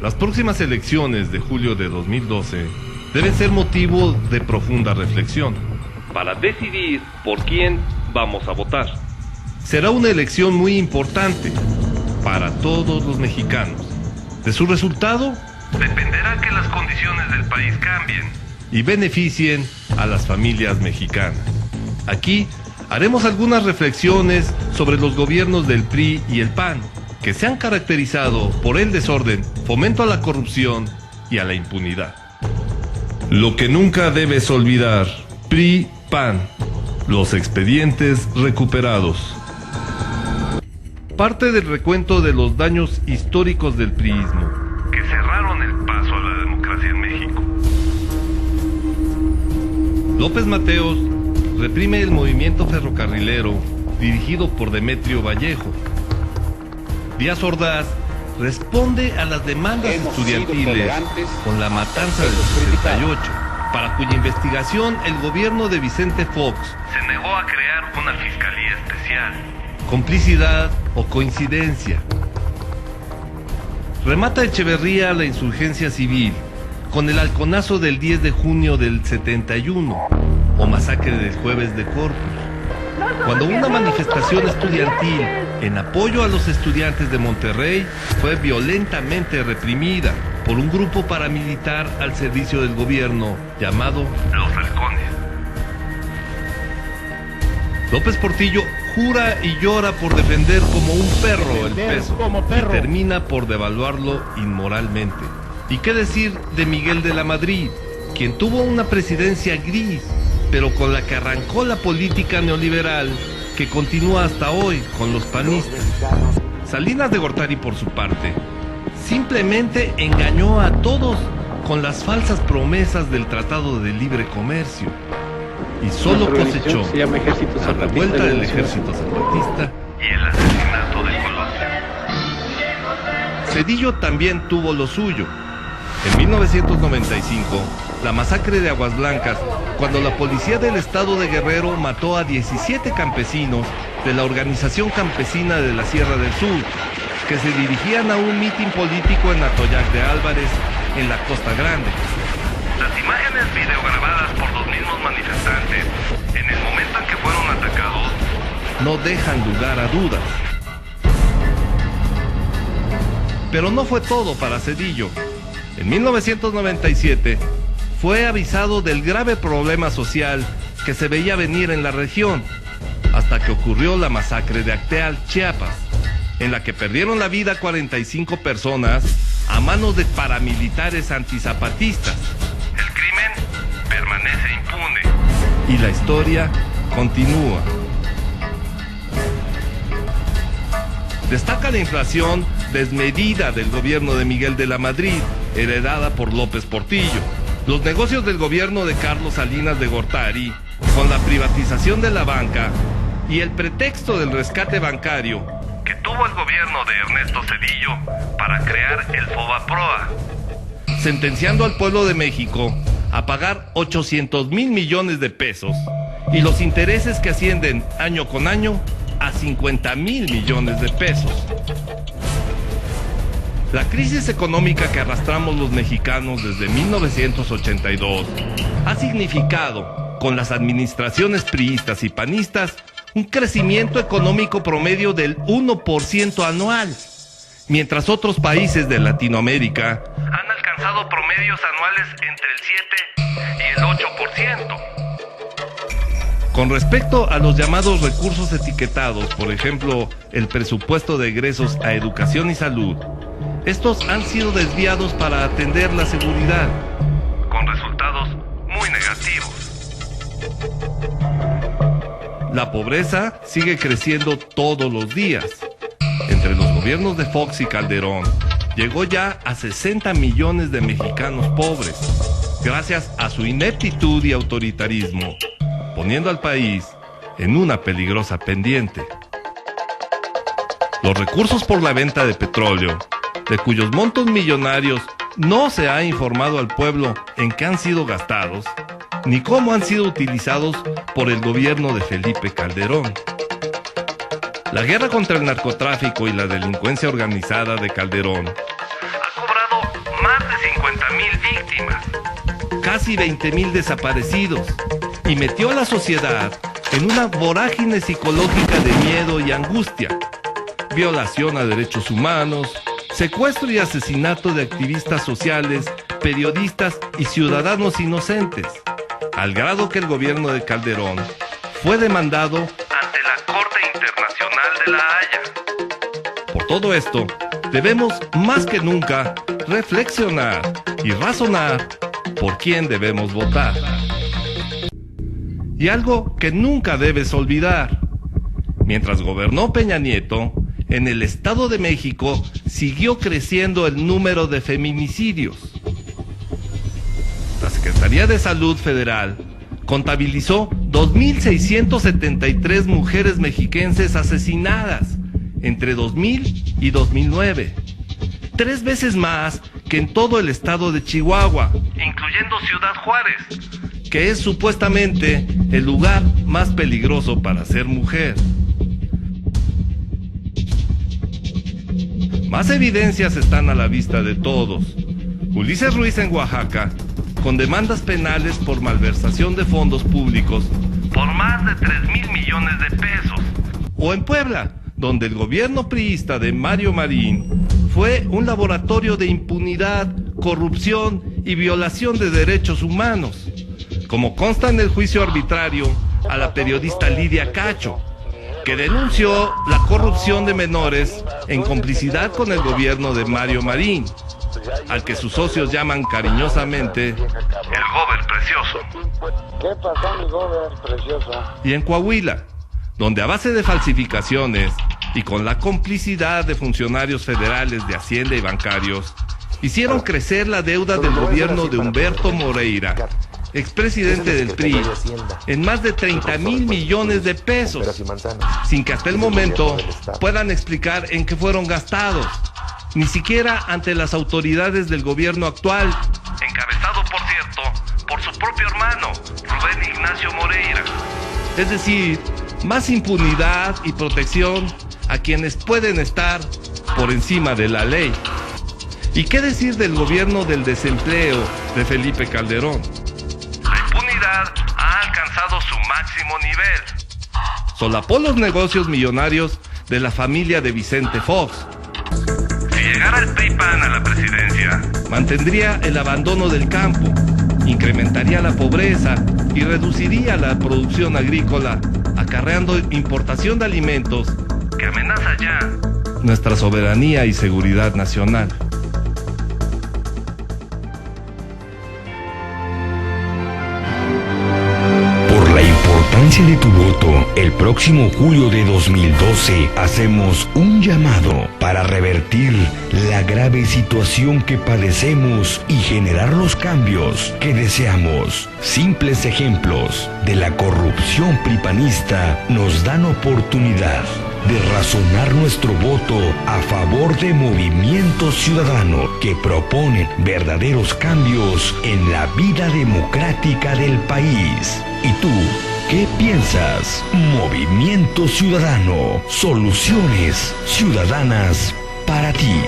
Las próximas elecciones de julio de 2012 deben ser motivo de profunda reflexión para decidir por quién vamos a votar. Será una elección muy importante para todos los mexicanos. De su resultado dependerá que las condiciones del país cambien y beneficien a las familias mexicanas. Aquí haremos algunas reflexiones sobre los gobiernos del PRI y el PAN, que se han caracterizado por el desorden, fomento a la corrupción y a la impunidad. Lo que nunca debes olvidar: PRI, PAN, los expedientes recuperados. Parte del recuento de los daños históricos del priismo, que cerraron el paso a la democracia en México. López Mateos reprime el movimiento ferrocarrilero dirigido por Demetrio Vallejo. Díaz Ordaz responde a las demandas estudiantiles con la matanza del 68, para cuya investigación el gobierno de Vicente Fox se negó a crear una fiscalía especial. Complicidad o coincidencia. Remata Echeverría la insurgencia civil con el halconazo del 10 de junio del 71 o masacre del Jueves de Corpus, cuando una manifestación estudiantil en apoyo a los estudiantes de Monterrey fue violentamente reprimida por un grupo paramilitar al servicio del gobierno llamado Los Halcones. López Portillo jura y llora por defender como un perro el peso y termina por devaluarlo inmoralmente. ¿Y qué decir de Miguel de la Madrid, quien tuvo una presidencia gris, pero con la que arrancó la política neoliberal que continúa hasta hoy con los panistas? Salinas de Gortari, por su parte, simplemente engañó a todos con las falsas promesas del Tratado de Libre Comercio y solo cosechó la revuelta del Ejército Zapatista y el asesinato de Colosio. Zedillo también tuvo lo suyo. En 1995, la masacre de Aguas Blancas, cuando la policía del estado de Guerrero mató a 17 campesinos de la Organización Campesina de la Sierra del Sur, que se dirigían a un mitin político en Atoyac de Álvarez, en la Costa Grande. Las imágenes videograbadas por los mismos manifestantes en el momento en que fueron atacados no dejan lugar a dudas. Pero no fue todo para Zedillo. En 1997 fue avisado del grave problema social que se veía venir en la región, hasta que ocurrió la masacre de Acteal, Chiapas, en la que perdieron la vida 45 personas a manos de paramilitares antizapatistas. El crimen permanece impune y la historia continúa. Destaca la inflación desmedida del gobierno de Miguel de la Madrid, heredada por López Portillo. Los negocios del gobierno de Carlos Salinas de Gortari, con la privatización de la banca y el pretexto del rescate bancario que tuvo el gobierno de Ernesto Zedillo para crear el Fobaproa, sentenciando al pueblo de México a pagar 800,000 millones de pesos y los intereses que ascienden año con año a 50,000 millones de pesos. La crisis económica que arrastramos los mexicanos desde 1982 ha significado, con las administraciones priistas y panistas, un crecimiento económico promedio del 1% anual, mientras otros países de Latinoamérica han alcanzado promedios anuales entre el 7 y el 8%. Con respecto a los llamados recursos etiquetados, por ejemplo, el presupuesto de egresos a educación y salud, estos han sido desviados para atender la seguridad, con resultados muy negativos. La pobreza sigue creciendo todos los días. Entre los gobiernos de Fox y Calderón, llegó ya a 60 millones de mexicanos pobres, gracias a su ineptitud y autoritarismo, poniendo al país en una peligrosa pendiente. Los recursos por la venta de petróleo, de cuyos montos millonarios no se ha informado al pueblo en qué han sido gastados, ni cómo han sido utilizados por el gobierno de Felipe Calderón. La guerra contra el narcotráfico y la delincuencia organizada de Calderón ha cobrado casi 20,000 desaparecidos y metió a la sociedad en una vorágine psicológica de miedo y angustia. Violación a derechos humanos, secuestro y asesinato de activistas sociales, periodistas y ciudadanos inocentes, al grado que el gobierno de Calderón fue demandado ante la Corte Internacional de La Haya. Por todo esto, debemos más que nunca reflexionar y razonar por quién debemos votar. Y algo que nunca debes olvidar: mientras gobernó Peña Nieto, en el Estado de México siguió creciendo el número de feminicidios. La Secretaría de Salud Federal contabilizó 2,673 mujeres mexiquenses asesinadas entre 2000 y 2009, 3 veces más que en todo el estado de Chihuahua, incluyendo Ciudad Juárez, que es supuestamente el lugar más peligroso para ser mujer. Más evidencias están a la vista de todos. Ulises Ruiz en Oaxaca, con demandas penales por malversación de fondos públicos por más de 3,000 millones de pesos. O en Puebla, donde el gobierno priista de Mario Marín fue un laboratorio de impunidad, corrupción y violación de derechos humanos, como consta en el juicio arbitrario a la periodista Lidia Cacho, que denunció la corrupción de menores en complicidad con el gobierno de Mario Marín, al que sus socios llaman cariñosamente el Gober Precioso. ¿Qué pasó, mi Gober Precioso? Y en Coahuila, donde a base de falsificaciones y con la complicidad de funcionarios federales de Hacienda y bancarios, hicieron crecer la deuda del gobierno de Humberto Moreira, expresidente del PRI, en más de 30,000 millones de pesos, sin que hasta el momento puedan explicar en qué fueron gastados, ni siquiera ante las autoridades del gobierno actual, encabezado, por cierto, por su propio hermano, Rubén Ignacio Moreira. Es decir, más impunidad y protección a quienes pueden estar por encima de la ley. ¿Y qué decir del gobierno del desempleo de Felipe Calderón? La impunidad ha alcanzado su máximo nivel. Solapó los negocios millonarios de la familia de Vicente Fox. Si llegara el PRI-PAN a la presidencia, mantendría el abandono del campo, incrementaría la pobreza y reduciría la producción agrícola, acarreando importación de alimentos que amenaza ya nuestra soberanía y seguridad nacional. De tu voto, el próximo julio de 2012 hacemos un llamado para revertir la grave situación que padecemos y generar los cambios que deseamos. Simples ejemplos de la corrupción pripanista nos dan oportunidad de razonar nuestro voto a favor de movimientos ciudadanos que proponen verdaderos cambios en la vida democrática del país. ¿Y tú? ¿Qué piensas? Movimiento Ciudadano. Soluciones ciudadanas para ti.